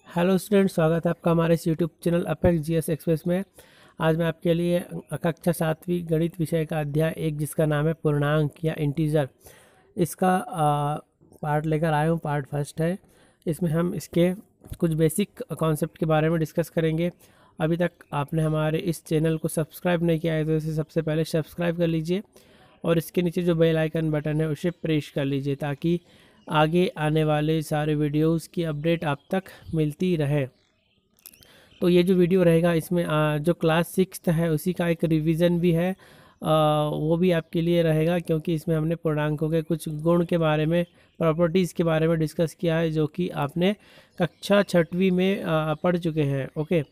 Hello student, स्वागत है आपका हमारे इस YouTube channel apex GS express में। आज मैं आपके लिए कक्षा 7वीं गणित विषय का अध्याय 1 जिसका नाम है पूर्णांक या इंटीजर, इसका पार्ट लेकर आया हूँ। पार्ट फर्स्ट है। इसमें हम इसके कुछ बेसिक कॉन्सेप्ट के बारे में डिस्कस करेंगे। अभी तक आपने हमारे इस चैनल को सब्सक्राइब नहीं किया है तो इसे सबसे पहले सब्सक्राइब कर लीजिए और इसके नीचे जो बेल आइकन बटन है उसे प्रेस कर लीजिए ताकि आगे आने वाले सारे वीडियोस की अपडेट आप तक मिलती रहे। तो ये जो वीडियो रहेगा इसमें जो क्लास 6 है उसी का एक रिवीजन भी है, वो भी आपके लिए रहेगा क्योंकि इसमें हमने पूर्णांकों के कुछ गुण के बारे में, प्रॉपर्टीज़ के बारे में डिस्कस किया है जो कि आपने कक्षा 6वीं में पढ़ चुके हैं। ओके,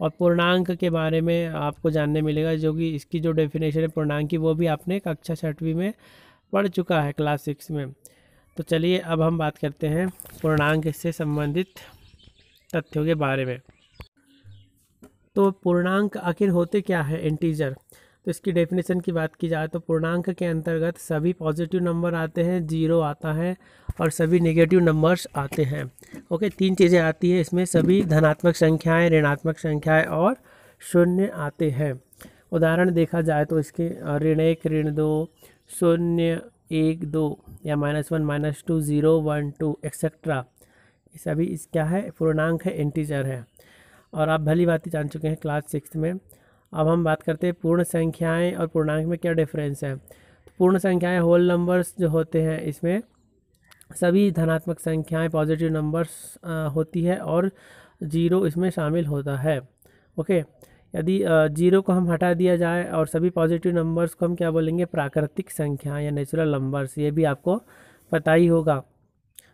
और पूर्णांक के बारे में आपको जानने मिलेगा जो कि इसकी जो डेफिनेशन है पूर्णांक की वो भी आपने कक्षा 6वीं में पढ़ चुका है क्लास 6 में। तो चलिए अब हम बात करते हैं पूर्णांक से संबंधित तथ्यों के बारे में। तो पूर्णांक आखिर होते क्या है, इंटीजर। तो इसकी डेफिनेशन की बात की जाए तो पूर्णांक के अंतर्गत सभी पॉजिटिव नंबर आते हैं, जीरो आता है और सभी नेगेटिव नंबर्स आते हैं। ओके, तीन चीज़ें आती है इसमें, सभी धनात्मक संख्याएं, ऋणात्मक संख्याएं और शून्य आते हैं। उदाहरण देखा जाए तो इसके ऋण 1, ऋण 2, शून्य, 1, 2 या -1, -2, 0, 1, 2 एक्सेट्रा, ये सभी इस क्या है, पूर्णांक है, इंटीजर है। और आप भली भांति जान चुके हैं क्लास 6 में। अब हम बात करते हैं पूर्ण संख्याएं और पूर्णांक में क्या डिफरेंस है। तो पूर्ण संख्याएं होल नंबर्स जो होते हैं इसमें सभी धनात्मक संख्याएं, पॉजिटिव नंबर्स होती है और जीरो इसमें शामिल होता है। ओके, यदि जीरो को हम हटा दिया जाए और सभी पॉजिटिव नंबर्स को हम क्या बोलेंगे, प्राकृतिक संख्या या नेचुरल नंबर्स, ये भी आपको पता ही होगा।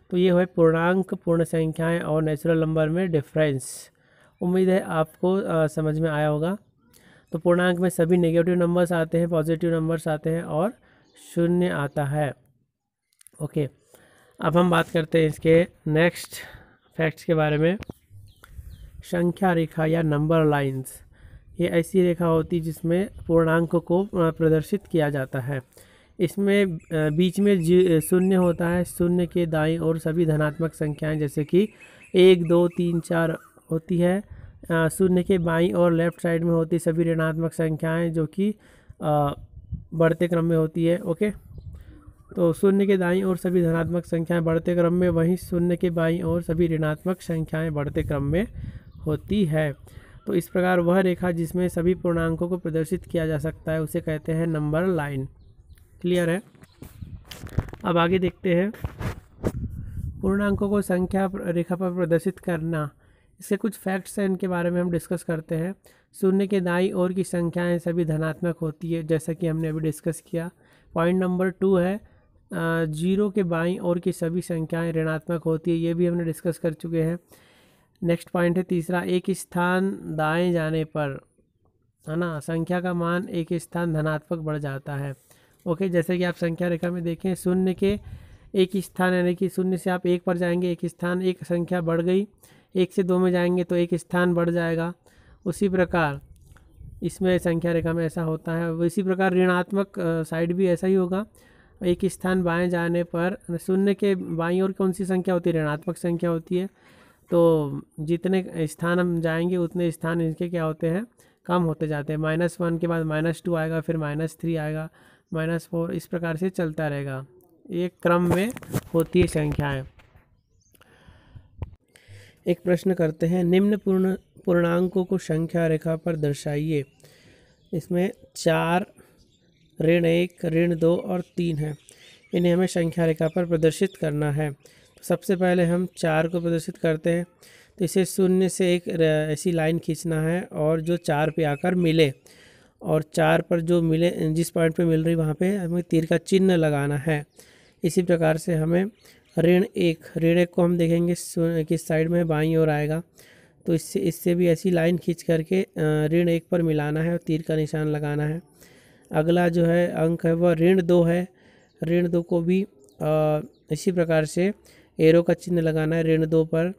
तो ये है पूर्णांक, पूर्ण संख्याएं और नेचुरल नंबर में डिफरेंस। उम्मीद है आपको समझ में आया होगा। तो पूर्णांक में सभी नेगेटिव नंबर्स आते हैं, पॉजिटिव नंबर्स आते हैं और शून्य आता है। ओके, अब हम बात करते हैं इसके नेक्स्ट फैक्ट्स के बारे में। संख्या रेखा या नंबर लाइंस, ये ऐसी रेखा होती है जिसमें पूर्णांक को प्रदर्शित किया जाता है। इसमें बीच में शून्य होता है, शून्य के दाईं ओर सभी धनात्मक संख्याएं जैसे कि 1, 2, 3, 4 होती है। शून्य के बाईं और लेफ्ट साइड में होती सभी ऋणात्मक संख्याएं जो कि बढ़ते क्रम में होती है। ओके, तो शून्य के दाईं ओर सभी धनात्मक संख्याएं बढ़ते क्रम में, वहीं शून्य के बाईं ओर सभी ऋणात्मक संख्याएं बढ़ते क्रम में होती है। तो इस प्रकार वह रेखा जिसमें सभी पूर्णांकों को प्रदर्शित किया जा सकता है उसे कहते हैं नंबर लाइन। क्लियर है। अब आगे देखते हैं पूर्णांकों को संख्या रेखा पर प्रदर्शित करना, इसके कुछ फैक्ट्स हैं, इनके बारे में हम डिस्कस करते हैं। शून्य के दाईं ओर की संख्याएं सभी धनात्मक होती है जैसा कि हमने अभी डिस्कस किया। पॉइंट नंबर 2 है जीरो के बाईं ओर की सभी संख्याएं ऋणात्मक होती है, ये भी हमने डिस्कस कर चुके हैं। नेक्स्ट पॉइंट है तीसरा, एक स्थान दाएं जाने पर, है ना, संख्या का मान एक स्थान धनात्मक बढ़ जाता है। ओके, जैसे कि आप संख्या रेखा में देखें, शून्य के एक स्थान यानी कि शून्य से आप 1 पर जाएंगे, एक स्थान, एक संख्या बढ़ गई। 1 से 2 में जाएंगे तो एक स्थान बढ़ जाएगा। उसी प्रकार इसमें संख्या रेखा में ऐसा होता है। इसी प्रकार ऋणात्मक साइड भी ऐसा ही होगा। एक स्थान बाएं जाने पर शून्य के बाईं ओर कौन सी संख्या होती है, ऋणात्मक संख्या होती है। तो जितने स्थान हम जाएंगे उतने स्थान इनके क्या होते हैं, कम होते जाते हैं। -1 के बाद -2 आएगा, फिर -3 आएगा, -4, इस प्रकार से चलता रहेगा। एक क्रम में होती है संख्याएं। एक प्रश्न करते हैं, निम्न पूर्णांकों को संख्या रेखा पर दर्शाइए। इसमें 4, ऋण 1, ऋण 2 और 3 है। इन्हें हमें संख्या रेखा पर प्रदर्शित करना है। तो सबसे पहले हम 4 को प्रदर्शित करते हैं। तो इसे शून्य से एक ऐसी लाइन खींचना है और जो 4 पे आकर मिले, और 4 पर जो मिले, जिस पॉइंट पे मिल रही वहाँ पे हमें तीर का चिन्ह लगाना है। इसी प्रकार से हमें ऋण 1 को हम देखेंगे किस साइड में बाईं ओर आएगा, तो इससे भी ऐसी लाइन खींच करके ऋण 1 पर मिलाना है और तीर का निशान लगाना है। अगला जो है अंक है वह ऋण 2 है। ऋण 2 को भी इसी प्रकार से एरो का चिन्ह लगाना है ऋण 2 पर।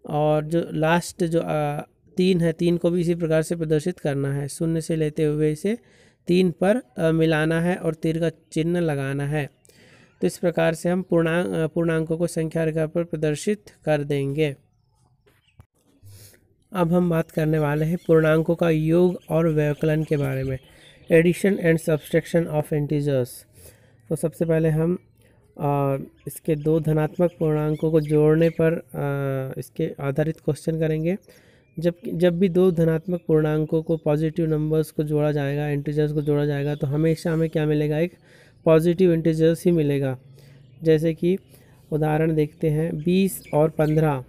और जो लास्ट जो 3 है, 3 को भी इसी प्रकार से प्रदर्शित करना है, शून्य से लेते हुए इसे 3 पर मिलाना है और तीर का चिन्ह लगाना है। तो इस प्रकार से हम पूर्णांकों को संख्या रेखा पर प्रदर्शित कर देंगे। अब हम बात करने वाले हैं पूर्णांकों का योग और व्यवकलन के बारे में, addition and subtraction of integers. तो सबसे पहले हम इसके दो धनात्मक पूर्णांकों को जोड़ने पर इसके आधारित क्वेश्चन करेंगे। जब भी दो धनात्मक पूर्णांकों को पॉजिटिव नंबर्स को जोड़ा जाएगा, इंटीजर्स को जोड़ा जाएगा, तो हमेशा हमें क्या मिलेगा, एक पॉजिटिव इंटीजर्स ही मिलेगा। जैसे कि उदाहरण देखते हैं, 20 और 15।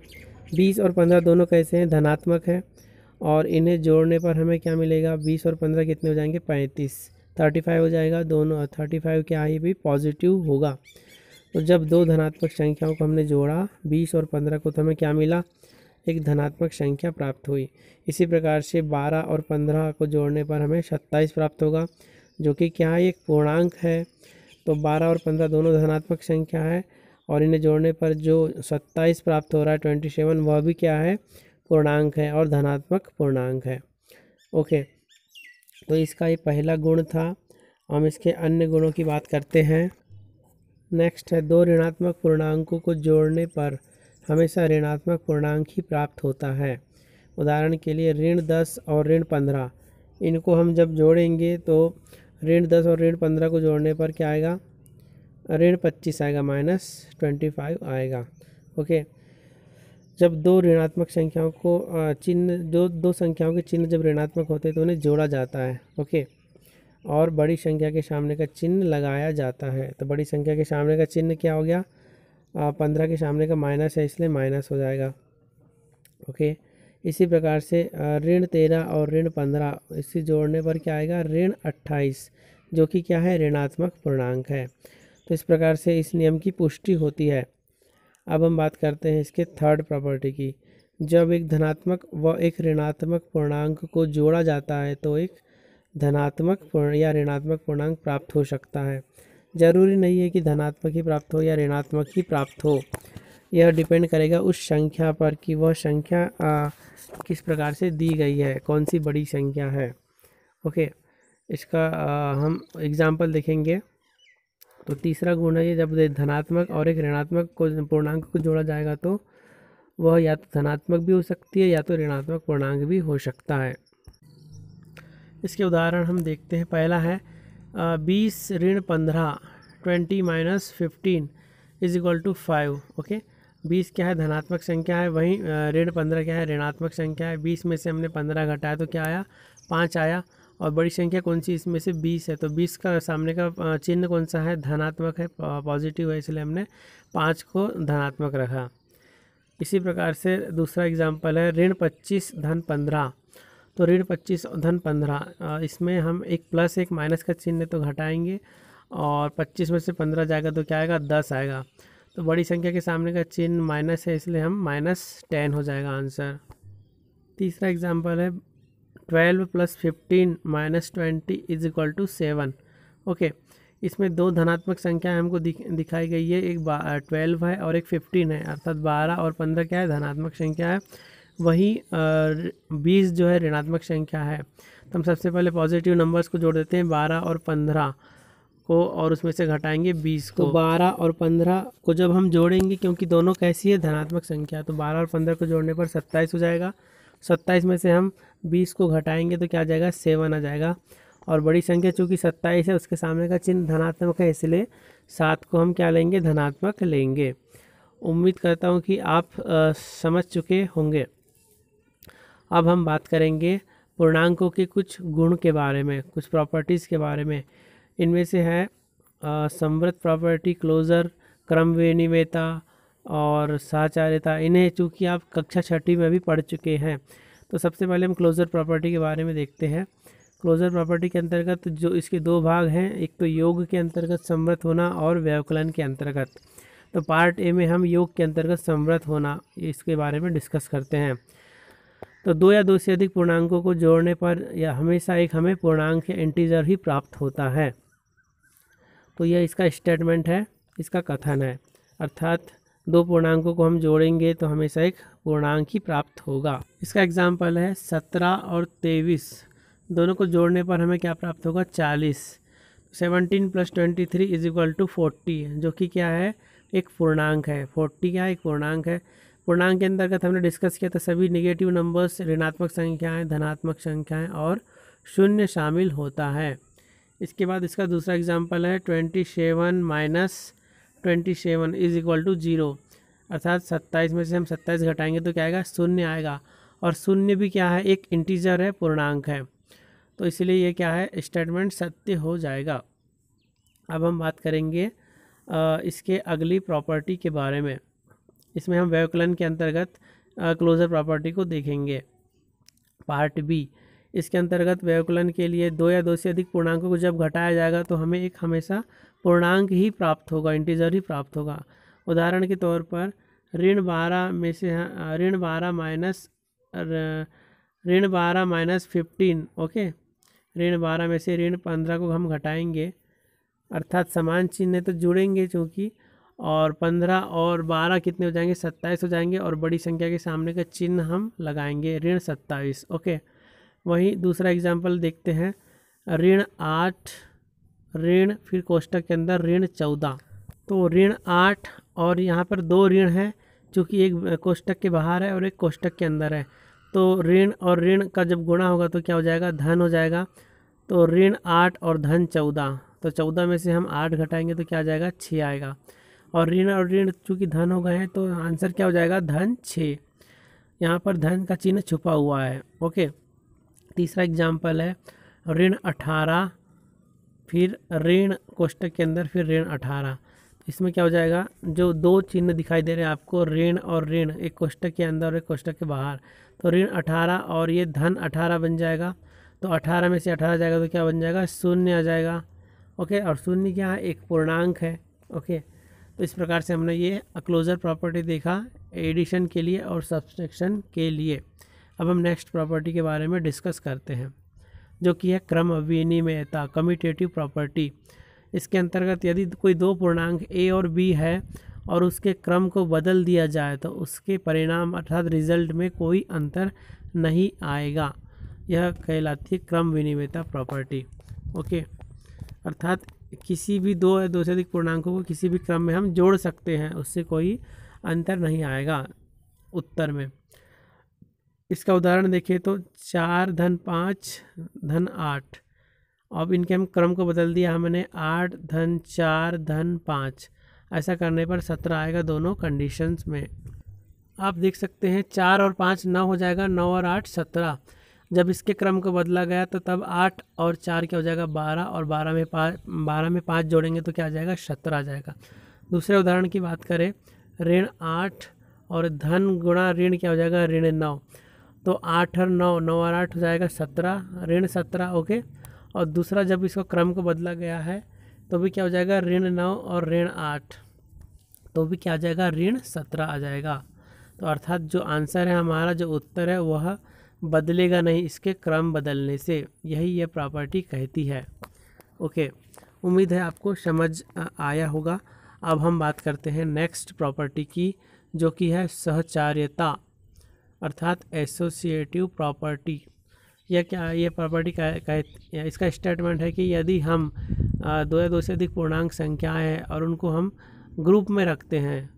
20 और 15 दोनों कैसे हैं, धनात्मक हैं, और इन्हें जोड़ने पर हमें क्या मिलेगा, 20 और 15 कितने हो जाएंगे, 35, 35 हो जाएगा। दोनों 35 क्या है, भी पॉजिटिव होगा। तो जब दो धनात्मक संख्याओं को हमने जोड़ा 20 और 15 को, तो हमें क्या मिला, एक धनात्मक संख्या प्राप्त हुई। इसी प्रकार से 12 और 15 को जोड़ने पर हमें 27 प्राप्त होगा, जो कि क्या है, एक पूर्णांक है। तो 12 और 15 दोनों धनात्मक संख्या है, और इन्हें जोड़ने पर जो 27 प्राप्त हो रहा है, 27, वह भी क्या है, पूर्णांक है और धनात्मक पूर्णांक है। ओके, तो इसका ये पहला गुण था। हम इसके अन्य गुणों की बात करते हैं। नेक्स्ट है, दो ऋणात्मक पूर्णांकों को जोड़ने पर हमेशा ऋणात्मक पूर्णांक ही प्राप्त होता है। उदाहरण के लिए ऋण 10 और ऋण 15, इनको हम जब जोड़ेंगे तो ऋण 10 और ऋण 15 को जोड़ने पर क्या आएगा, ऋण 25 आएगा, -25 आएगा। ओके, जब दो ऋणात्मक संख्याओं को चिन्ह, दो संख्याओं के चिन्ह जब ऋणात्मक होते हैं तो उन्हें जोड़ा जाता है। ओके, और बड़ी संख्या के सामने का चिन्ह लगाया जाता है। तो बड़ी संख्या के सामने का चिन्ह क्या हो गया, 15 के सामने का माइनस है, इसलिए माइनस हो जाएगा। ओके, इसी प्रकार से ऋण 13 और ऋण 15, इसे जोड़ने पर क्या आएगा, ऋण 28, जो कि क्या है, ऋणात्मक पूर्णांक है। तो इस प्रकार से इस नियम की पुष्टि होती है। अब हम बात करते हैं इसके थर्ड प्रॉपर्टी की। जब एक धनात्मक व एक ऋणात्मक पूर्णांक को जोड़ा जाता है तो एक धनात्मक या ऋणात्मक पूर्णांक प्राप्त हो सकता है। जरूरी नहीं है कि धनात्मक ही प्राप्त हो या ऋणात्मक ही प्राप्त हो, यह डिपेंड करेगा उस संख्या पर कि वह संख्या किस प्रकार से दी गई है, कौन सी बड़ी संख्या है। ओके, इसका हम एग्जाम्पल देखेंगे। तो तीसरा गुण है, ये जब धनात्मक और एक ऋणात्मक पूर्णांक को जोड़ा जाएगा तो वह या तो धनात्मक भी हो सकती है या तो ऋणात्मक पूर्णांक भी हो सकता है। इसके उदाहरण हम देखते हैं। पहला है 20 ऋण 15, 20 - 15 = 5। ओके, 20 क्या है, धनात्मक संख्या है, वहीं ऋण 15 क्या है, ऋणात्मक संख्या है। 20 में से हमने 15 घटाया तो क्या आया, 5 आया। और बड़ी संख्या कौन सी, इसमें से 20 है, तो 20 का सामने का चिन्ह कौन सा है, धनात्मक है, पॉजिटिव है, इसलिए हमने 5 को धनात्मक रखा। इसी प्रकार से दूसरा एग्जाम्पल है ऋण 25 धन 15। तो ऋण 25 धन 15, इसमें हम एक प्लस एक माइनस का चिन्ह तो घटाएंगे, और 25 में से 15 जाएगा तो क्या आएगा, 10 आएगा। तो बड़ी संख्या के सामने का चिन्ह माइनस है, इसलिए हम -10 हो जाएगा आंसर। तीसरा एग्जाम्पल है 12 + 15 - 20 = 7। ओके, इसमें दो धनात्मक संख्या हमको दिखाई गई है, एक 12 है और एक 15 है, अर्थात 12 और 15 क्या है, धनात्मक संख्या है, वहीं 20 जो है ऋणात्मक संख्या है। तो हम सबसे पहले पॉजिटिव नंबर्स को जोड़ देते हैं, 12 और 15 को, और उसमें से घटाएंगे 20 को। तो 12 और 15 को जब हम जोड़ेंगे, क्योंकि दोनों कैसी है, धनात्मक संख्या, तो 12 और 15 को जोड़ने पर 27 हो जाएगा। 27 में से हम 20 को घटाएंगे तो क्या आ जाएगा, 7 आ जाएगा। और बड़ी संख्या चूँकि 27 है, उसके सामने का चिन्ह धनात्मक है, इसलिए 7 को हम क्या लेंगे, धनात्मक लेंगे। उम्मीद करता हूँ कि आप समझ चुके होंगे। अब हम बात करेंगे पूर्णांकों के कुछ गुण के बारे में, कुछ प्रॉपर्टीज़ के बारे में। इनमें से है समवर्त प्रॉपर्टी, क्लोजर, क्रम विनिमेयता और साचार्यता। इन्हें चूँकि आप कक्षा 6वीं में भी पढ़ चुके हैं। तो सबसे पहले हम क्लोजर प्रॉपर्टी के बारे में देखते हैं। क्लोजर प्रॉपर्टी के अंतर्गत जो इसके दो भाग हैं, एक तो योग के अंतर्गत समवर्त होना और व्यवकलन के अंतर्गत। तो पार्ट ए में हम योग के अंतर्गत समवर्त होना, इसके बारे में डिस्कस करते हैं। तो दो या दो से अधिक पूर्णांकों को जोड़ने पर या हमेशा एक हमें पूर्णांक या इंटीजर ही प्राप्त होता है। तो यह इसका स्टेटमेंट है, इसका कथन है, अर्थात दो पूर्णांकों को हम जोड़ेंगे तो हमेशा एक पूर्णांक ही प्राप्त होगा। इसका एग्जाम्पल है 17 और 23, दोनों को जोड़ने पर हमें क्या प्राप्त होगा, 40। 17 + 23 = 40, जो कि क्या है, एक पूर्णांक है। 40 क्या है, एक पूर्णांक है। पूर्णांक के अंतर्गत हमने डिस्कस किया था सभी नेगेटिव नंबर्स, ऋणात्मक संख्याएं, धनात्मक संख्याएं और शून्य शामिल होता है। इसके बाद इसका दूसरा एग्जाम्पल है 27 माइनस 27 इज इक्वल टू 0, अर्थात 27 में से हम 27 घटाएंगे तो क्या आएगा, शून्य आएगा। और शून्य भी क्या है, एक इंटीजर है, पूर्णांक है, तो इसलिए ये क्या है, स्टेटमेंट सत्य हो जाएगा। अब हम बात करेंगे इसके अगली प्रॉपर्टी के बारे में। इसमें हम व्यवकलन के अंतर्गत क्लोजर प्रॉपर्टी को देखेंगे। पार्ट बी, इसके अंतर्गत व्यवकलन के लिए दो या दो से अधिक पूर्णांकों को जब घटाया जाएगा तो हमें एक हमेशा पूर्णांक ही प्राप्त होगा, इंटीजर ही प्राप्त होगा। उदाहरण के तौर पर ऋण 12 में से ऋण 12 माइनस 15, ओके, ऋण 12 में से ऋण 15 को हम घटाएंगे, अर्थात समान चिन्ह तो जुड़ेंगे चूँकि, और 15 और 12 कितने हो जाएंगे, 27 हो जाएंगे, और बड़ी संख्या के सामने का चिन्ह हम लगाएंगे, ऋण 27, ओके। वहीं दूसरा एग्जाम्पल देखते हैं, ऋण 8 ऋण फिर कोष्टक के अंदर ऋण 14, तो ऋण 8 और यहाँ पर दो ऋण है, चूँकि एक कोष्टक के बाहर है और एक कोष्टक के अंदर है, तो ऋण और ऋण का जब गुणा होगा तो क्या हो जाएगा, धन हो जाएगा। तो ऋण 8 और धन 14, तो 14 में से हम 8 घटाएंगे तो क्या आ जाएगा, 6 आएगा। और ऋण चूँकि धन हो गए हैं तो आंसर क्या हो जाएगा, धन 6। यहाँ पर धन का चिन्ह छुपा हुआ है, ओके। तीसरा एग्जाम्पल है ऋण 18 फिर ऋण कोष्टक के अंदर फिर ऋण 18, इसमें क्या हो जाएगा, जो दो चिन्ह दिखाई दे रहे हैं आपको, ऋण और ऋण, एक कोष्टक के अंदर और एक कोष्टक के बाहर, तो ऋण 18 और ये धन 18 बन जाएगा, तो 18 में से 18 जाएगा तो क्या बन जाएगा, शून्य आ जाएगा, ओके। और शून्य क्या है, एक पूर्णांक है, ओके। तो इस प्रकार से हमने ये क्लोजर प्रॉपर्टी देखा एडिशन के लिए और सब्सट्रैक्शन के लिए। अब हम नेक्स्ट प्रॉपर्टी के बारे में डिस्कस करते हैं, जो कि है क्रम विनिमेयता, कम्यूटेटिव प्रॉपर्टी। इसके अंतर्गत यदि कोई दो पूर्णांक a और b है और उसके क्रम को बदल दिया जाए तो उसके परिणाम अर्थात रिजल्ट में कोई अंतर नहीं आएगा, यह कहलाती है क्रम विनिमेयता प्रॉपर्टी, ओके। अर्थात किसी भी दो या दो से अधिक पूर्णांकों को किसी भी क्रम में हम जोड़ सकते हैं, उससे कोई अंतर नहीं आएगा उत्तर में। इसका उदाहरण देखें तो 4 धन 5 धन 8, अब इनके हम क्रम को बदल दिया हमने, 8 धन 4 धन 5, ऐसा करने पर 17 आएगा दोनों कंडीशंस में। आप देख सकते हैं 4 और 5 9 हो जाएगा, 9 और 8 17। जब इसके क्रम को बदला गया तो तब 8 और 4 क्या हो जाएगा, 12, और 12 में 5 जोड़ेंगे तो क्या आ जाएगा, 17 आ जाएगा। दूसरे उदाहरण की बात करें, ऋण 8 और धन गुणा ऋण क्या हो जाएगा, ऋण 9, तो 8 और 9, 9 और 8 हो जाएगा 17, ऋण 17, ओके। और दूसरा जब इसको क्रम को बदला गया है तो भी क्या हो जाएगा, ऋण 9 और ऋण 8, तो भी क्या आ जाएगा, ऋण 17 आ जाएगा। तो अर्थात जो आंसर है हमारा, जो उत्तर है वह बदलेगा नहीं इसके क्रम बदलने से, यही ये प्रॉपर्टी कहती है, ओके। उम्मीद है आपको समझ आया होगा। अब हम बात करते हैं नेक्स्ट प्रॉपर्टी की, जो कि है सहचार्यता अर्थात एसोसिएटिव प्रॉपर्टी। यह क्या, ये प्रॉपर्टी का इसका स्टेटमेंट है कि यदि हम दो या दो से अधिक पूर्णांक संख्याएं हैं और उनको हम ग्रुप में रखते हैं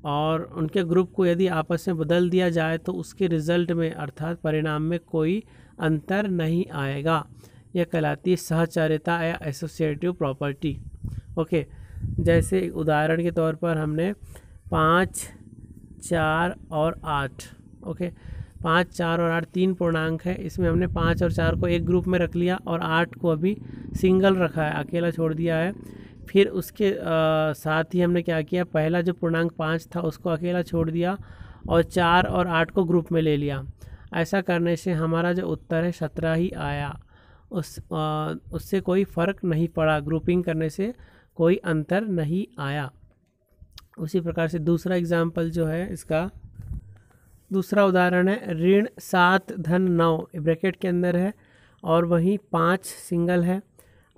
और उनके ग्रुप को यदि आपस में बदल दिया जाए तो उसके रिजल्ट में अर्थात परिणाम में कोई अंतर नहीं आएगा, यह कहलाती है सहचार्यता या एसोसिएटिव प्रॉपर्टी, ओके। जैसे उदाहरण के तौर पर हमने 5, 4 और 8, ओके, 5, 4 और 8 तीन पूर्णांक है, इसमें हमने 5 और 4 को एक ग्रुप में रख लिया और 8 को अभी सिंगल रखा है, अकेला छोड़ दिया है। फिर उसके साथ ही हमने क्या किया, पहला जो पूर्णांक 5 था उसको अकेला छोड़ दिया और 4 और 8 को ग्रुप में ले लिया। ऐसा करने से हमारा जो उत्तर है 17 ही आया, उससे कोई फ़र्क नहीं पड़ा, ग्रुपिंग करने से कोई अंतर नहीं आया। उसी प्रकार से दूसरा एग्जाम्पल जो है, इसका दूसरा उदाहरण है ऋण 7 धन 9 ब्रैकेट के अंदर है और वहीं 5 सिंगल है।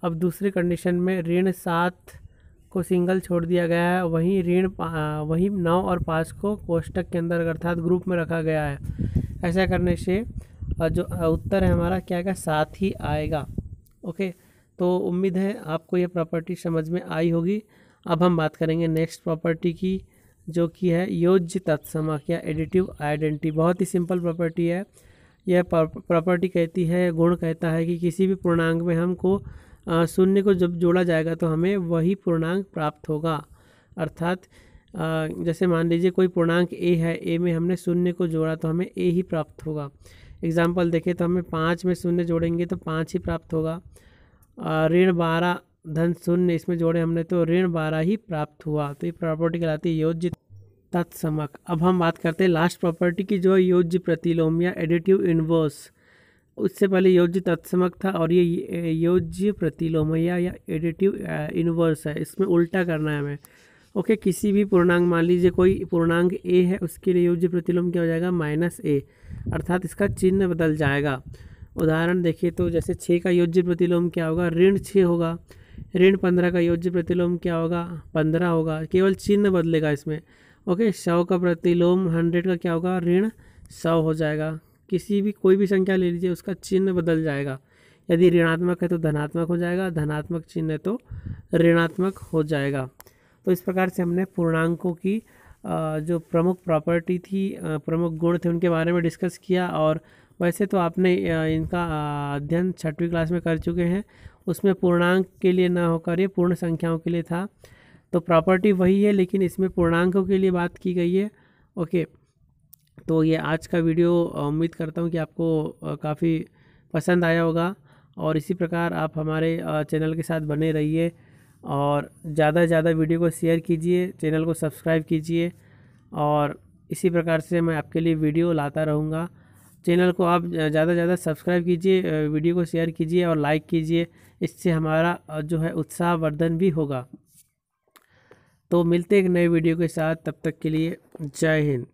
अब दूसरी कंडीशन में ऋण 7 को सिंगल छोड़ दिया गया है, वहीं 9 और 5 को कोष्टक के अंदर अर्थात ग्रुप में रखा गया है। ऐसा करने से जो उत्तर है हमारा क्या आएगा, 7 ही आएगा, ओके। तो उम्मीद है आपको ये प्रॉपर्टी समझ में आई होगी। अब हम बात करेंगे नेक्स्ट प्रॉपर्टी की, जो कि है योज्य तत्समक या एडिटिव आइडेंटिटी। बहुत ही सिंपल प्रॉपर्टी है। यह प्रॉपर्टी कहती है, गुण कहता है कि किसी भी पूर्णांक में हमको शून्य को जब जोड़ा जाएगा तो हमें वही पूर्णांक प्राप्त होगा। अर्थात जैसे मान लीजिए कोई पूर्णांक ए है, ए में हमने शून्य को जोड़ा तो हमें ए ही प्राप्त होगा। एग्जाम्पल देखें तो हमें 5 में शून्य जोड़ेंगे तो 5 ही प्राप्त होगा। ऋण 12 धन शून्य इसमें जोड़े हमने तो ऋण 12 ही प्राप्त हुआ। तो ये प्रॉपर्टी कहलाती है योज्य तत्समक। अब हम बात करते हैं लास्ट प्रॉपर्टी की, जो है योज्य प्रतिलोम या एडिटिव इनवर्स। उससे पहले योज्य तत्समक था और ये योज्य प्रतिलोम या एडिटिव इनवर्स है। इसमें उल्टा करना है हमें। ओके, किसी भी पूर्णांक, मान लीजिए कोई पूर्णांक ए है, उसके लिए योज्य प्रतिलोम क्या हो जाएगा, -a, अर्थात इसका चिन्ह बदल जाएगा। उदाहरण देखिए तो जैसे 6 का योज्य प्रतिलोम क्या होगा, ऋण 6 होगा। ऋण 15 का योज्य प्रतिलोम क्या होगा, 15 होगा। केवल चिन्ह बदलेगा इसमें। ओके, 100 का प्रतिलोम 100 का क्या होगा, ऋण 100 हो जाएगा। किसी भी कोई भी संख्या ले लीजिए, उसका चिन्ह बदल जाएगा। यदि ऋणात्मक है तो धनात्मक हो जाएगा, धनात्मक चिन्ह है तो ऋणात्मक हो जाएगा। तो इस प्रकार से हमने पूर्णांकों की जो प्रमुख प्रॉपर्टी थी, प्रमुख गुण थे, उनके बारे में डिस्कस किया। और वैसे तो आपने इनका अध्ययन 6वीं क्लास में कर चुके हैं। उसमें पूर्णांक के लिए ना होकर ये पूर्ण संख्याओं के लिए था। तो प्रॉपर्टी वही है, लेकिन इसमें पूर्णांकों के लिए बात की गई है। ओके, तो ये आज का वीडियो उम्मीद करता हूँ कि आपको काफ़ी पसंद आया होगा। और इसी प्रकार आप हमारे चैनल के साथ बने रहिए और ज़्यादा से ज़्यादा वीडियो को शेयर कीजिए, चैनल को सब्सक्राइब कीजिए। और इसी प्रकार से मैं आपके लिए वीडियो लाता रहूँगा। चैनल को आप ज़्यादा से ज़्यादा सब्सक्राइब कीजिए, वीडियो को शेयर कीजिए और लाइक कीजिए। इससे हमारा जो है उत्साहवर्धन भी होगा। तो मिलते हैं एक नए वीडियो के साथ, तब तक के लिए जय हिंद।